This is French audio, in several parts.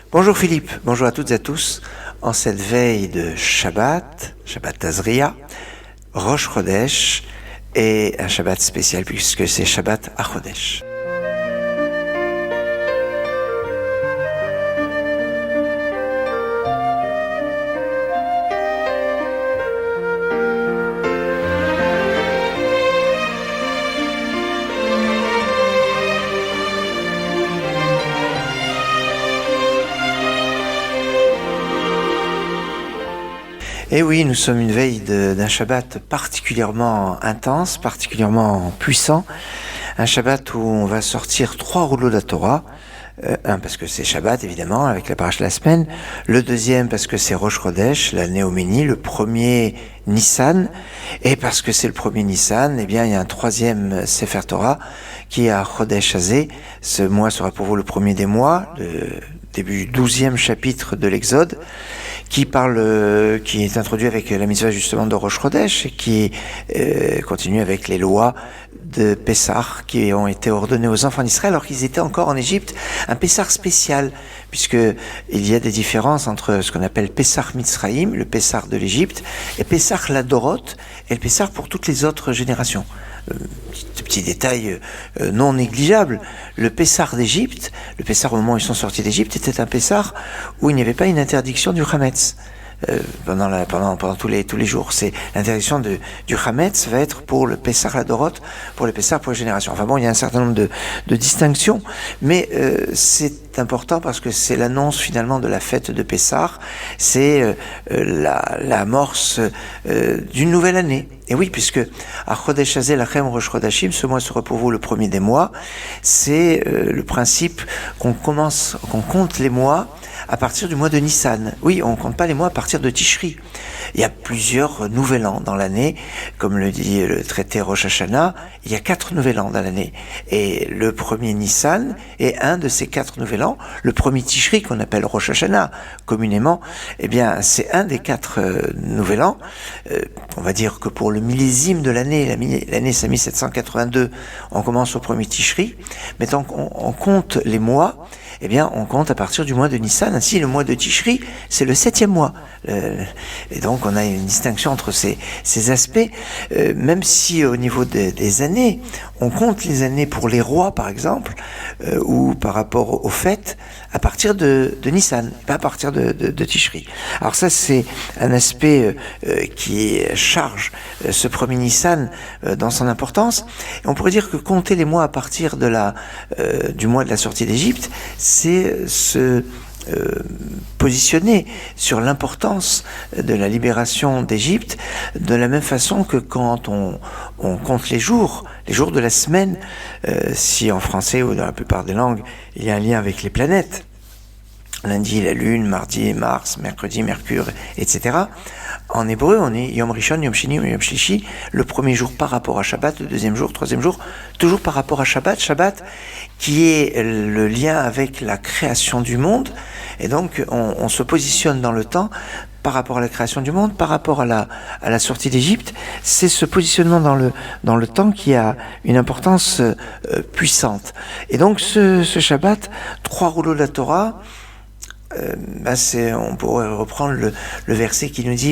Bonjour Philippe, bonjour à toutes et à tous. En cette veille de Shabbat, Shabbat Tazria, Rosh Chodesh et un Shabbat spécial puisque c'est Shabbat HaChodesh. Et oui, nous sommes une veille d'un Shabbat particulièrement intense, particulièrement puissant. Un Shabbat où on va sortir 3 rouleaux de la Torah. Un, parce que c'est Shabbat, évidemment, avec la paracha de la semaine. Le deuxième, parce que c'est Rosh Chodesh, la Néoménie, le premier Nissan. Et parce que c'est le premier Nissan, eh bien, il y a un troisième Sefer Torah qui est à Chodesh Hazé. Ce mois sera pour vous le premier des mois, le début du 12e chapitre de l'Exode, qui est introduit avec la mitzvah justement de Rosh Chodesh et qui continue avec les lois de Pessah qui ont été ordonnées aux enfants d'Israël alors qu'ils étaient encore en Égypte, un Pessah spécial puisque il y a des différences entre ce qu'on appelle Pessah Mitzraïm, le Pessah de l'Égypte, et Pessah Ladorot et le Pessah pour toutes les autres générations. Petit détail non négligeable, le Pessah d'Égypte, le Pessah au moment où ils sont sortis d'Égypte, était un Pessah où il n'y avait pas une interdiction du Hametz pendant tous les jours. C'est l'interdiction du Hametz va être pour le Pessah Ladorot, pour le Pessah pour les générations. Enfin bon, il y a un certain nombre de distinctions, mais c'est important parce que c'est l'annonce finalement de la fête de Pessah, c'est l'amorce d'une nouvelle année. Et oui, puisque à Chodesh Hazé Lachem Rosh Chodashim, ce mois sera pour vous le premier des mois, c'est le principe qu'on compte les mois à partir du mois de Nissan. Oui, on ne compte pas les mois à partir de Tishri. Il y a plusieurs nouvel an dans l'année, comme le dit le traité Rosh Hashanah, il y a 4 nouvel an dans l'année. Et le premier Nissan est un de ces 4 nouvel an. Le premier Tishri, qu'on appelle Rosh Hashanah communément, eh bien, c'est un des 4 nouvel an. On va dire que pour le millésime de l'année, l'année c'est 1782, on commence au premier Tishri. Mais tant qu'on compte les mois, eh bien, on compte à partir du mois de Nissan. Ainsi, le mois de Tishri, c'est le 7e mois. Et donc, on a une distinction entre ces aspects. Même si, au niveau des années, on compte les années pour les rois, par exemple, ou par rapport aux fêtes, à partir de Nissan, pas à partir de Tishri. Alors ça, c'est un aspect qui charge ce premier Nissan dans son importance. Et on pourrait dire que compter les mois à partir du mois de la sortie d'Égypte, c'est se positionner sur l'importance de la libération d'Égypte, de la même façon que quand on compte les jours de la semaine, si en français ou dans la plupart des langues, il y a un lien avec les planètes, lundi la lune, mardi Mars, mercredi Mercure, etc. En hébreu, on est Yom Rishon, Yom Shini, Yom Shlishi, le premier jour par rapport à Shabbat, le deuxième jour, troisième jour, toujours par rapport à Shabbat, Shabbat qui est le lien avec la création du monde, et donc on se positionne dans le temps par rapport à la création du monde, par rapport à la sortie d'Égypte. C'est ce positionnement dans le temps qui a une importance puissante. Et donc ce Shabbat, 3 rouleaux de la Torah, on pourrait reprendre le verset qui nous dit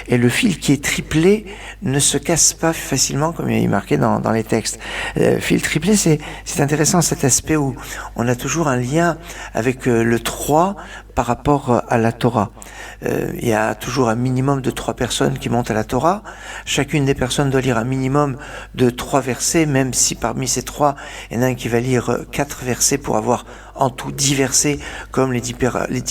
et le fil qui est triplé ne se casse pas facilement comme il est marqué dans les textes. Fil triplé, c'est intéressant cet aspect où on a toujours un lien avec le 3 par rapport à la Torah. Il y a toujours un minimum de 3 personnes qui montent à la Torah. Chacune des personnes doit lire un minimum de 3 versets, même si parmi ces 3, il y en a un qui va lire 4 versets pour avoir en tout 10 versets, comme les 10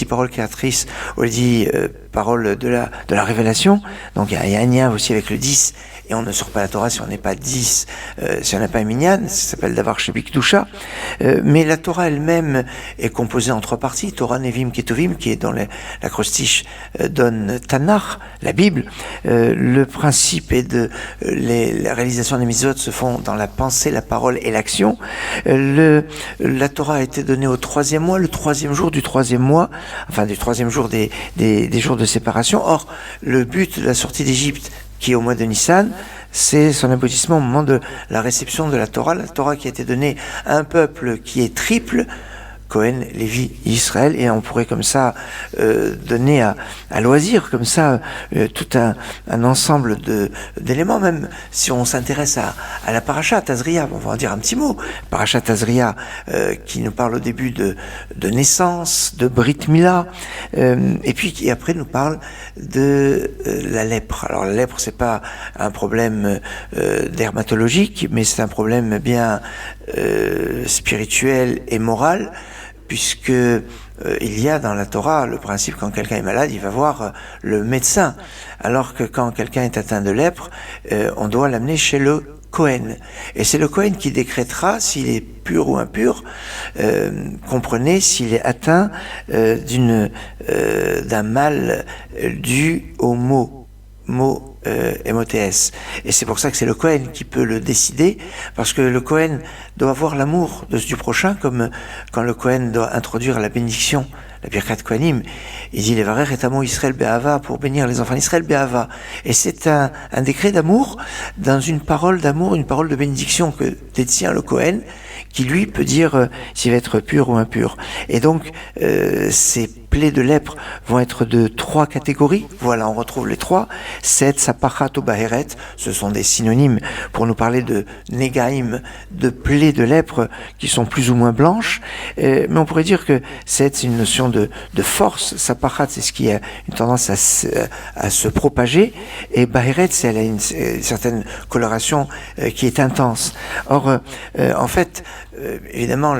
paroles créatrices ou les 10 paroles de la révélation. Donc il y a un lien aussi avec le 10, et on ne sort pas la Torah si on n'est pas 10, si on n'a pas un minyan, ça s'appelle Davar Shebik Dusha. Mais la Torah elle-même est composée en 3 parties, Torah, Nevim, Ketuvim, qui est dans l'acrostiche donne Tanakh, la Bible. Le principe est la réalisation des mitzvot se font dans la pensée, la parole et l'action. La Torah a été donnée au 3e mois, le 3e jour du 3e mois, enfin du 3e jour des jours de séparation. Or, le but de la sortie d'Égypte, qui est au mois de Nissan, c'est son aboutissement au moment de la réception de la Torah qui a été donnée à un peuple qui est triple, Cohen, Lévi, Israël, et on pourrait comme ça donner à loisir, comme ça, tout un ensemble d'éléments, même si on s'intéresse à la paracha Tazria, on va en dire un petit mot. Paracha Tazria qui nous parle au début de naissance, de Brit Mila, et puis qui après nous parle de la lèpre. Alors la lèpre, c'est pas un problème dermatologique, mais c'est un problème bien spirituel et moral, puisque il y a dans la Torah le principe, quand quelqu'un est malade, il va voir le médecin, alors que quand quelqu'un est atteint de lèpre, on doit l'amener chez le Cohen. Et c'est le Cohen qui décrétera s'il est pur ou impur, comprenez, s'il est atteint d'un mal dû au mot MOTS. Et c'est pour ça que c'est le Cohen qui peut le décider, parce que le Cohen doit avoir l'amour du prochain, comme quand le Cohen doit introduire la bénédiction, la Birkat Kohanim, il dit Levarer et Amo Israël Be'ava, pour bénir les enfants d'Israël Be'ava. Et c'est un décret d'amour, dans une parole d'amour, une parole de bénédiction que détient le Cohen, qui lui peut dire s'il va être pur ou impur. Et donc, ces plaies de lèpre vont être de 3 catégories. Voilà, on retrouve les 3. Set, Sapachat ou Baheret, ce sont des synonymes pour nous parler de Negaim, de plaies de lèpre qui sont plus ou moins blanches. Mais on pourrait dire que Set, c'est une notion de force. Sapachat, c'est ce qui a une tendance à se propager. Et Baheret, elle a une certaine coloration qui est intense. Or, en fait, évidemment,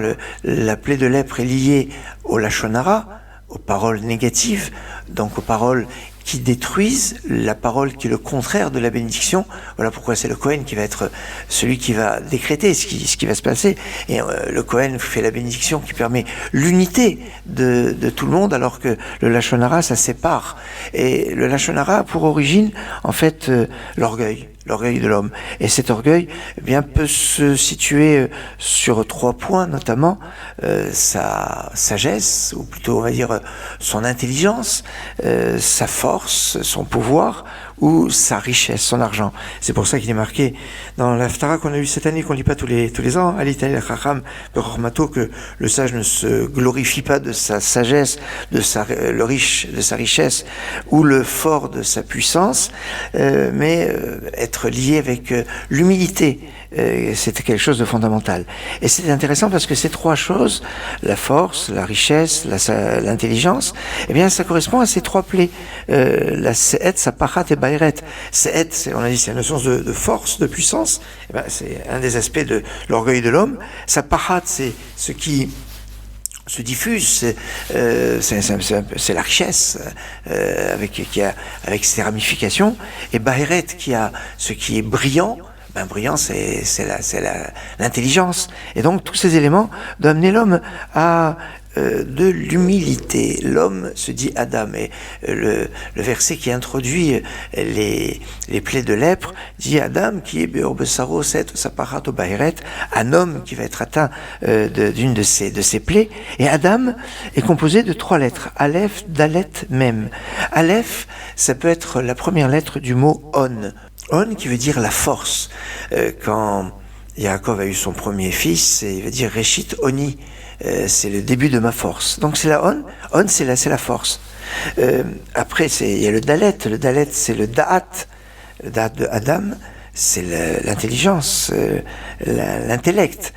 la plaie de lèpre est liée au Lachon Hara, aux paroles négatives, donc aux paroles qui détruisent, la parole qui est le contraire de la bénédiction. Voilà pourquoi c'est le Cohen qui va être celui qui va décréter ce qui va se passer. Et le Cohen fait la bénédiction qui permet l'unité de tout le monde, alors que le Lachon Hara, ça sépare. Et le Lachon Hara a pour origine, en fait, l'orgueil de l'homme. Et cet orgueil, eh bien, peut se situer sur 3 points, notamment sa sagesse, ou plutôt on va dire son intelligence, sa force, son pouvoir, ou sa richesse, son argent. C'est pour ça qu'il est marqué dans l'Haftara qu'on a eu cette année, qu'on lit pas tous les ans, Alital Chacham Berachmato, que le sage ne se glorifie pas de sa sagesse, de sa richesse, ou le fort de sa puissance, mais être lié avec l'humilité. C'était quelque chose de fondamental. Et c'est intéressant parce que ces 3 choses, la force, la richesse, l'intelligence, eh bien, ça correspond à ces 3 plaies. La Se'et, Sapachat et Baheret. Se'et, on a dit, c'est la notion de force, de puissance. Eh ben, c'est un des aspects de l'orgueil de l'homme. Sapachat, c'est ce qui se diffuse, c'est la richesse avec ses ramifications. Et Baheret, qui a ce qui est brillant. Ben, brillant, c'est l'intelligence. Et donc, tous ces éléments doivent amener l'homme à de l'humilité. L'homme se dit Adam. Et le verset qui introduit les plaies de lèpre dit Adam qui est Beorbesaro Set Sapachat ou Baheret, un homme qui va être atteint d'une de ces plaies. Et Adam est composé de 3 lettres. Aleph, Dalet, Mem. Aleph, ça peut être la première lettre du mot On. On qui veut dire la force. Quand Yaakov a eu son premier fils, il va dire Reshit Oni, c'est le début de ma force. Donc c'est la On. On, c'est la force. Après, il y a le Dalet. Le Dalet, c'est le Da'at. Le Da'at de Adam, c'est l'intelligence, l'intellect.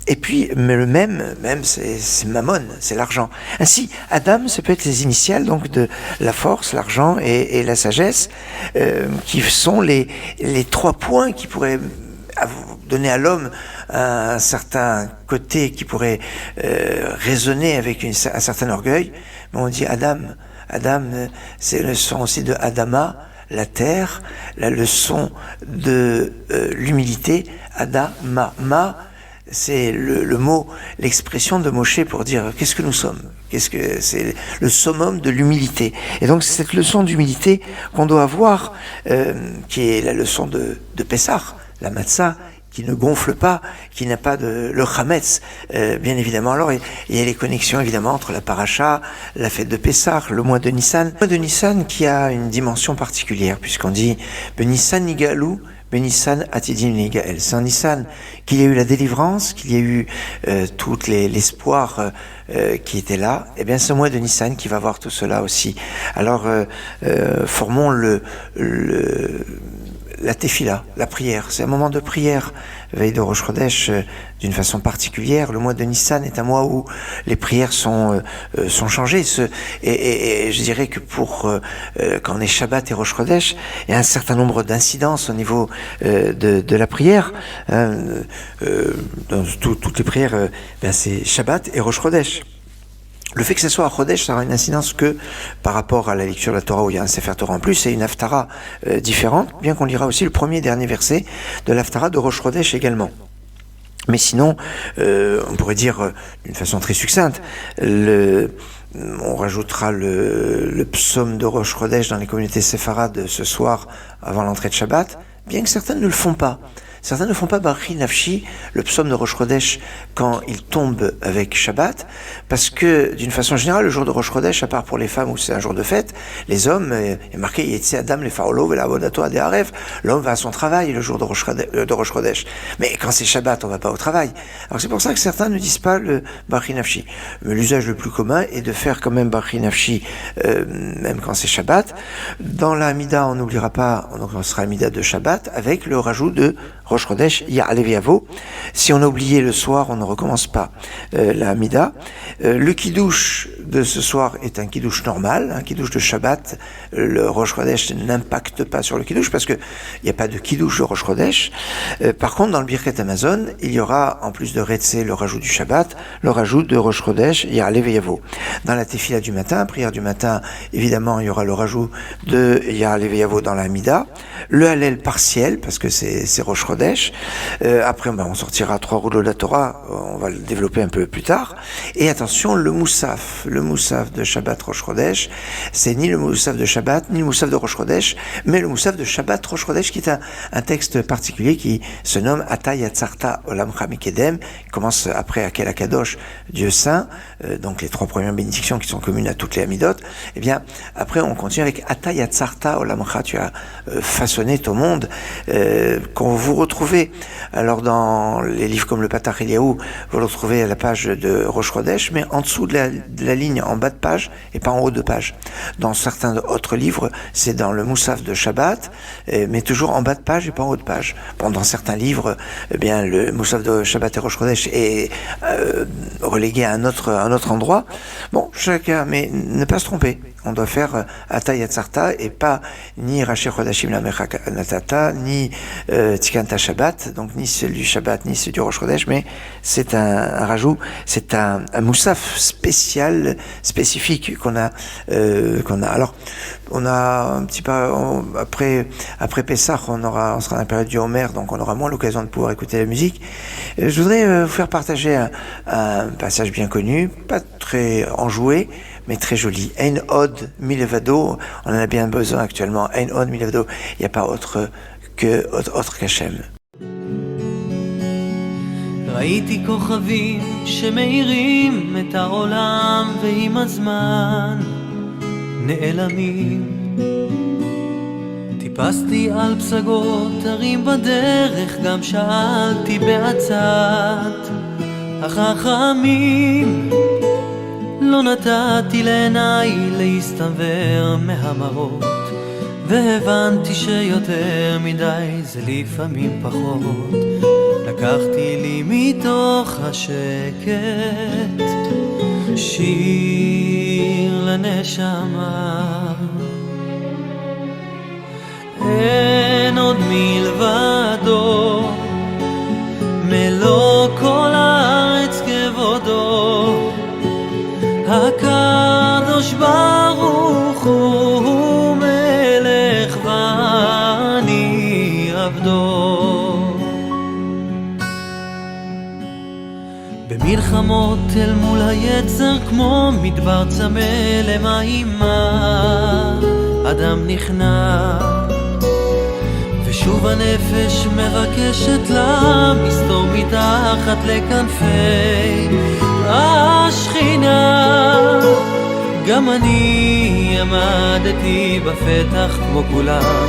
Et puis, mais le même c'est Mammon, c'est l'argent. Ainsi, Adam, ça peut être les initiales donc de la force, l'argent et la sagesse, qui sont les 3 points qui pourraient donner à l'homme un certain côté qui pourrait résonner avec un certain orgueil. Mais on dit Adam, c'est le son aussi de Adama, la terre, la leçon de l'humilité, Adama. C'est le mot, l'expression de Moshe pour dire qu'est-ce que nous sommes. C'est le summum de l'humilité. Et donc c'est cette leçon d'humilité qu'on doit avoir, qui est la leçon de Pessah, la matzah, qui ne gonfle pas, qui n'a pas le chametz, bien évidemment. Alors, il y a les connexions, évidemment, entre la paracha, la fête de Pessah, le mois de Nissan. Le mois de Nissan qui a une dimension particulière, puisqu'on dit « Nissan Nigalou », Nissan Atidim Nigael. C'est en Nissan qu'il y a eu la délivrance, qu'il y a eu tout l'espoir qui était là. Et bien, ce mois de Nissan qui va voir tout cela aussi. Alors, formons la tefila, la prière. C'est un moment de prière, veille de Rosh Chodesh, d'une façon particulière. Le mois de Nissan est un mois où les prières sont changées. Et je dirais que quand on est Shabbat et Rosh Chodesh, il y a un certain nombre d'incidences au niveau de la prière. Dans toutes les prières, c'est Shabbat et Rosh Chodesh. Le fait que ce soit à Chodesh, ça aura une incidence que par rapport à la lecture de la Torah où il y a un Sefer Torah en plus et une Haftara différente, bien qu'on lira aussi le premier et dernier verset de l'Haftara de Rosh Chodesh également. Mais sinon, on pourrait dire d'une façon très succincte, on rajoutera le psaume de Rosh Chodesh dans les communautés séfarades ce soir avant l'entrée de Shabbat, bien que certaines ne le font pas. Certains ne font pas Bachi Nafshi, le psaume de Rosh Chodesh, quand il tombe avec Shabbat, parce que, d'une façon générale, le jour de Rosh Chodesh, à part pour les femmes où c'est un jour de fête, les hommes, est marqué Yetze Adam le Faolo et la Avodato Adeharev, l'homme va à son travail le jour de Rosh Chodesh. Mais quand c'est Shabbat, on va pas au travail. Alors c'est pour ça que certains ne disent pas le Bachi Nafshi. Mais l'usage le plus commun est de faire quand même Bachi Nafshi, même quand c'est Shabbat. Dans la Hamida, on n'oubliera pas, on sera Hamida de Shabbat, avec le rajout de Rosh Chodesh, Ya'alev Yavo. Si on a oublié le soir, on ne recommence pas la Hamida. Le Kiddush de ce soir est un Kiddush normal, un Kiddush de Shabbat. Le Rosh Chodesh n'impacte pas sur le Kiddush parce que il n'y a pas de Kiddush de Rosh Chodesh. Par contre, dans le Birkat Amazon, il y aura, en plus de Retzé, le rajout du Shabbat, le rajout de Rosh Chodesh, Ya'alev Yavo. Dans la Tefila du matin, prière du matin, évidemment, il y aura le rajout de Ya'alev Yavo dans la Hamida. Le Hallel partiel, parce que c'est Rosh Chodesh. Après, on sortira 3 rouleaux de la Torah, on va le développer un peu plus tard. Et attention, le Moussaf de Shabbat Rosh Chodesh, c'est ni le Moussaf de Shabbat, ni le Moussaf de Rosh Chodesh, mais le Moussaf de Shabbat Rosh Chodesh, qui est un texte particulier qui se nomme Ata Yatzarta Olamcha Mikedem, qui commence après Akel Akadosh, Dieu Saint, donc les 3 premières bénédictions qui sont communes à toutes les Hamidot. Et bien, après, on continue avec Ata Yatzarta Olamcha, tu as façonné ton monde, qu'on vous retrouvez. Alors dans les livres comme le Patach Eliyahu, vous le retrouvez à la page de Rosh Chodesh, mais en dessous de la ligne, en bas de page, et pas en haut de page. Dans certains autres livres, c'est dans le Moussaf de Shabbat, mais toujours en bas de page et pas en haut de page. Bon, dans certains livres, eh bien, le Moussaf de Shabbat et Rosh Chodesh est relégué à un autre endroit. Bon, chacun, mais ne pas se tromper. On doit faire Ata Yatzarta et pas ni Rashi Chodashim Lamecha Natata, ni Tzikanta Shabbat, donc ni celui du Shabbat, ni celui du Rosh Chodesh, mais c'est un rajout, c'est un moussaf spécial, spécifique qu'on a. Alors, on a un petit peu après Pessah, on sera dans la période du Homer, donc on aura moins l'occasion de pouvoir écouter la musique. Je voudrais vous faire partager un passage bien connu, pas très enjoué, mais très joli. Ein od milevado, on en a bien besoin actuellement. Ein od milevado, il n'y a pas autre qu'Hachem. ראיתי כוכבים שמאירים את העולם ועם הזמן נעלמים. טיפסתי על פסגות הרים בדרך, גם שאלתי בעצת החכמים. לא נתתי לעיניי להסתנוור מהמראות, והבנתי שיותר מדי זה לפעמים פחות. לקחתי לי מתוך השקט שיר לנשמה. אין עוד מלבדו, מלוא כל הארץ כבודו. הקדוש ברוך הוא מלך ואני עבדו. במלחמות אל מול היצר כמו מדבר צמא למים, אדם נכנע שוב הנפש מבקשת לה מסתור מתחת לכנפי השכינה. גם אני עמדתי בפתח כמו כולם,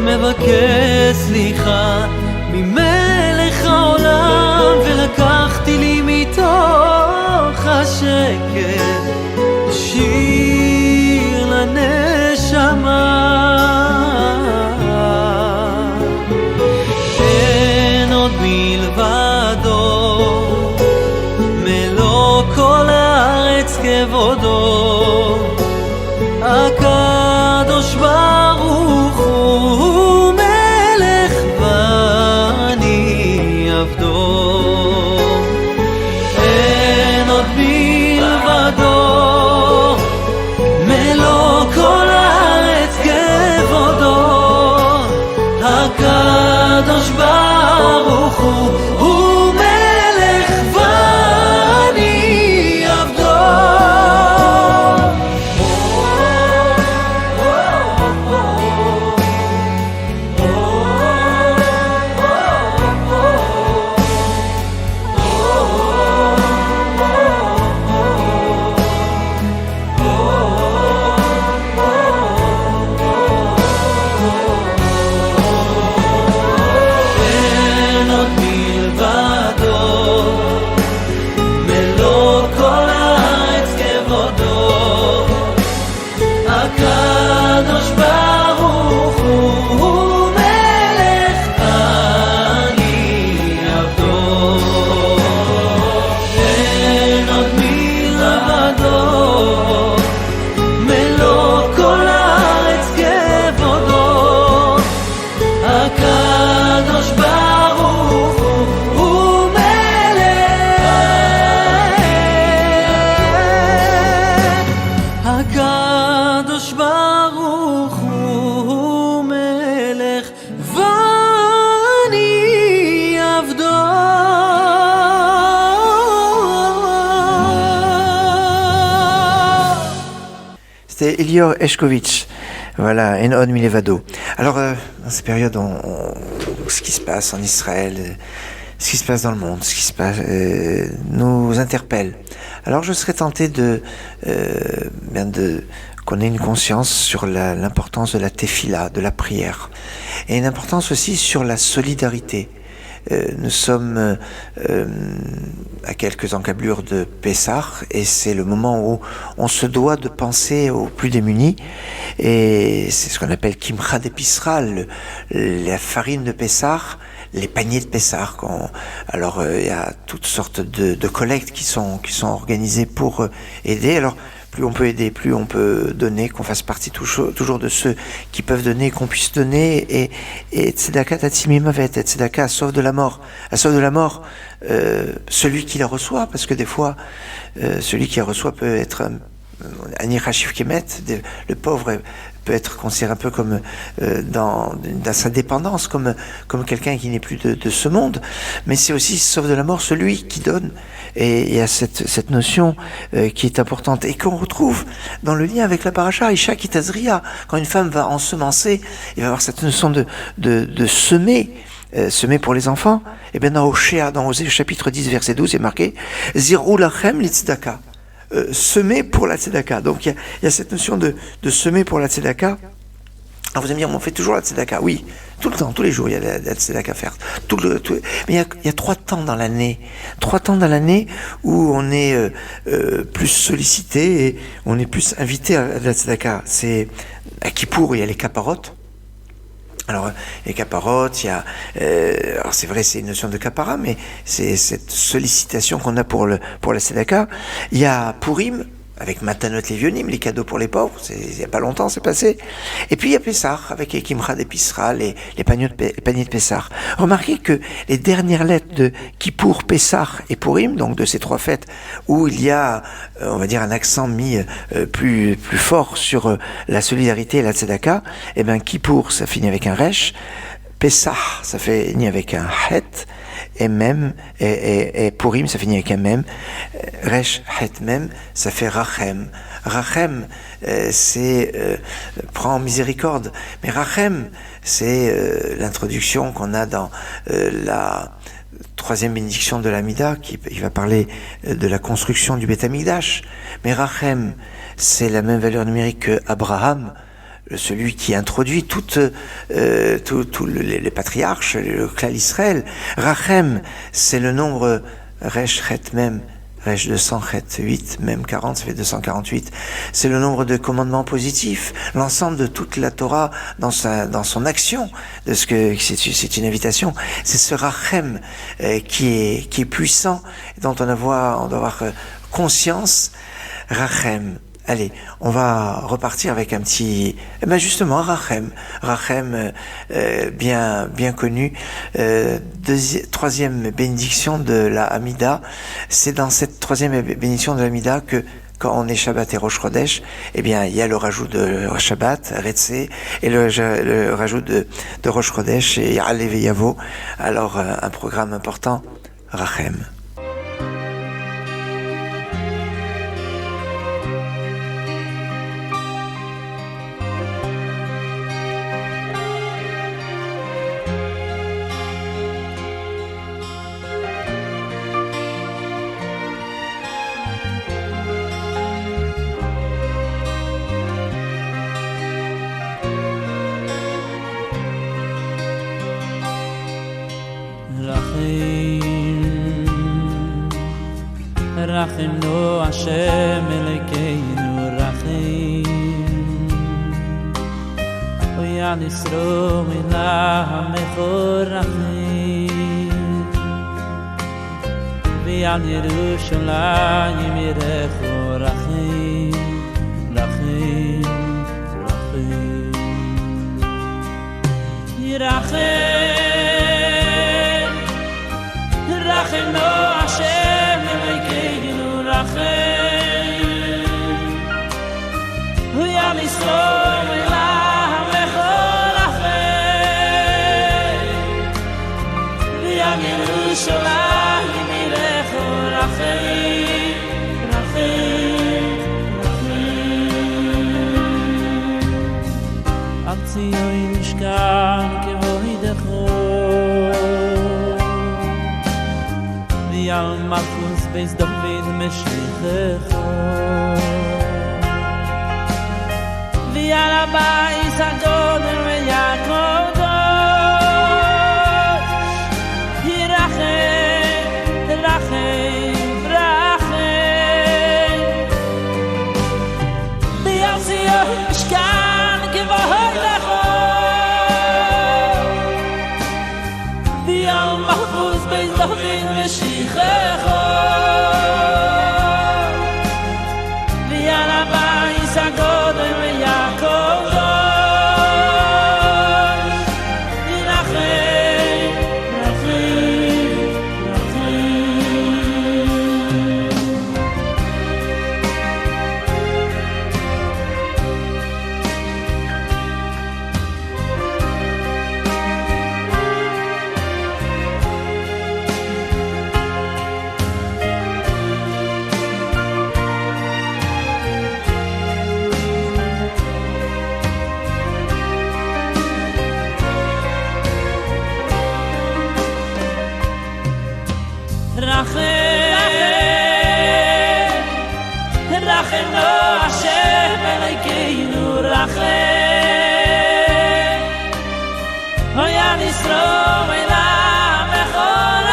מבקש סליחה ממלך העולם, ולקחתי לי מתוך השקט שיר לנשמה. אין עוד מלבדו, מלוא כל הארץ כבודו, הקדוש ברוך הוא מלך ואני עבדו. אין עוד מלבדו, מלוא כל הארץ כבודו, הקדוש ברוך הוא מלך ואני עבדו. הקדוש ברוך הוא מלך ואני עבדו. C'était Elior Eshkovitch. Voilà, Enod Milevado. Alors, dans ces périodes, ce qui se passe en Israël, ce qui se passe dans le monde, ce qui se passe, nous interpelle. Alors, je serais tenté qu'on ait une conscience sur l'importance de la tefila, de la prière, et une importance aussi sur la solidarité. Nous sommes à quelques encablures de Pessah, et c'est le moment où on se doit de penser aux plus démunis, et c'est ce qu'on appelle Kimcha d'Episra, la farine de Pessah, les paniers de Pessah. Alors il y a toutes sortes de collectes qui sont organisées pour aider. Alors plus on peut aider, plus on peut donner, qu'on fasse partie toujours de ceux qui peuvent donner, qu'on puisse donner. Et tzedaka tatzimimavet, et tzedaka sauve de la mort. À sauve de la mort, celui qui la reçoit, parce que des fois, celui qui la reçoit peut être Ani Rachif Kemet, le pauvre peut être considéré un peu comme dans sa dépendance, comme quelqu'un qui n'est plus de ce monde, mais c'est aussi, sauf de la mort, celui qui donne. Et il y a cette notion qui est importante et qu'on retrouve dans le lien avec la paracha Isha Kitazria. Quand une femme va ensemencer, il va y avoir cette notion de semer. Semer pour les enfants. Et bien dans Oshéa, dans Osée chapitre 10 verset 12, il est marqué Zirou lachem litzedaka. Semer pour la tzedaka. Donc il y a cette notion de semer pour la tzedaka. Alors vous allez me dire, on fait toujours la tzedaka. Oui, tout le temps, tous les jours, il y a la tzedaka à faire. Mais il y a 3 temps dans l'année. 3 temps dans l'année où on est plus sollicité et on est plus invité à la tzedaka. C'est à Kippour, il y a les kaparot. Alors, les caparotes, il y a, alors c'est vrai, c'est une notion de capara, mais c'est cette sollicitation qu'on a pour la tzedaka. Il y a Purim, avec Matanot Levionim, les cadeaux pour les pauvres, il n'y a pas longtemps, c'est passé. Et puis il y a Pessah, avec les Kimcha d'Episra, les paniers de Pessah. Remarquez que les dernières lettres de Kippour, Pessah et Purim, donc de ces 3 fêtes, où il y a, on va dire, un accent mis plus fort sur la solidarité et la tzedaka, et bien Kippour, ça finit avec un resh, Pessah, ça finit avec un het, et même, et Purim, ça finit avec un même. Resh, het, même, ça fait Rachem. Rachem, c'est prends miséricorde. Mais Rachem, c'est l'introduction qu'on a dans la troisième bénédiction de l'Amida, qui va parler de la construction du Beth Amikdash. Mais Rachem, c'est la même valeur numérique que Abraham, celui qui introduit tous les patriarches, le clan d'Israël. Rachem, c'est le nombre Resh, Het, Mem, Resh 200, Het 8, Mem 40, ça fait 248. C'est le nombre de commandements positifs, l'ensemble de toute la Torah dans son action, de ce que c'est une invitation. C'est ce Rachem qui est puissant, dont on doit avoir conscience. Rachem. Allez, on va repartir avec un petit... justement, Rachem. Rachem, bien connu. Troisième bénédiction de la Hamida. C'est dans cette troisième bénédiction de la Hamida que, quand on est Shabbat et Rosh Chodesh, il y a le rajout de Shabbat, Retzé, et le rajout de Rosh Chodesh, et Alev et Yavo. Alors, un programme important, Rachem. רחם נו השם אלוקינו רחם אויה נשרו מילה המכור רחם ויען ירושלים ירחו רחם רחם רחם ירחם רחם נו השם אלוקינו רחם ויען ישרו מילה המכור רחם ויען ירושלים ירחו רחם רחם רחם על ציון משכן כבודך ויעל מלכות בית דוד משיחך ויעל הבית הגדול ויעקב ירחם רחם רחם ויעל ציון משכן כבודך ויעל מלכות בית דוד משיחך ויעל הבית הגדול ויעקב ירחם רחם רחם נו השם אלוקינו רחם הויה נשרו מילה בכל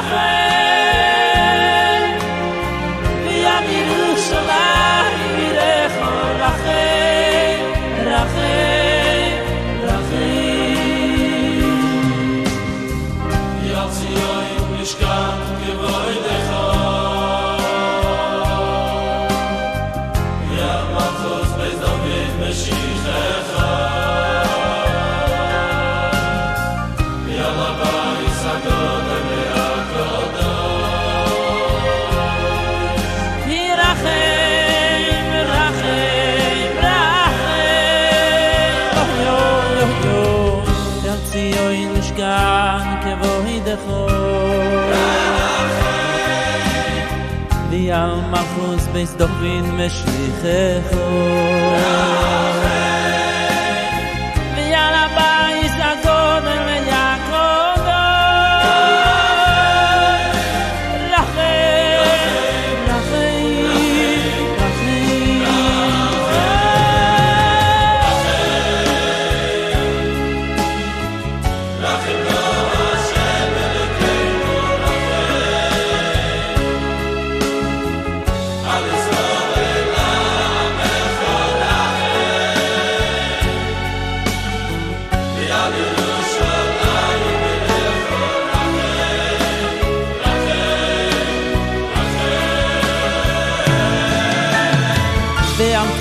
רחם ויען ירושלים ירחו רחם רחם רחם ויעל ציון משכן כבודך Rachem, ויעל מלכוס בייס דוד משיחךו ויעל הבייס הגודל ויעקב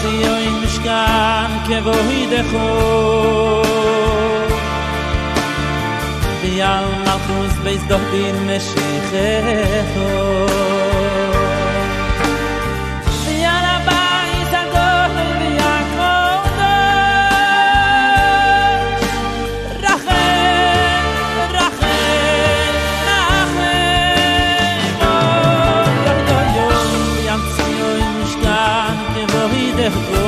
ציון משכן כבוידךו ויעל מלכוס בייס דוד משיחךו ויעל הבייס הגודל ויעקב רחם ויעל ציון משכן כבוידךו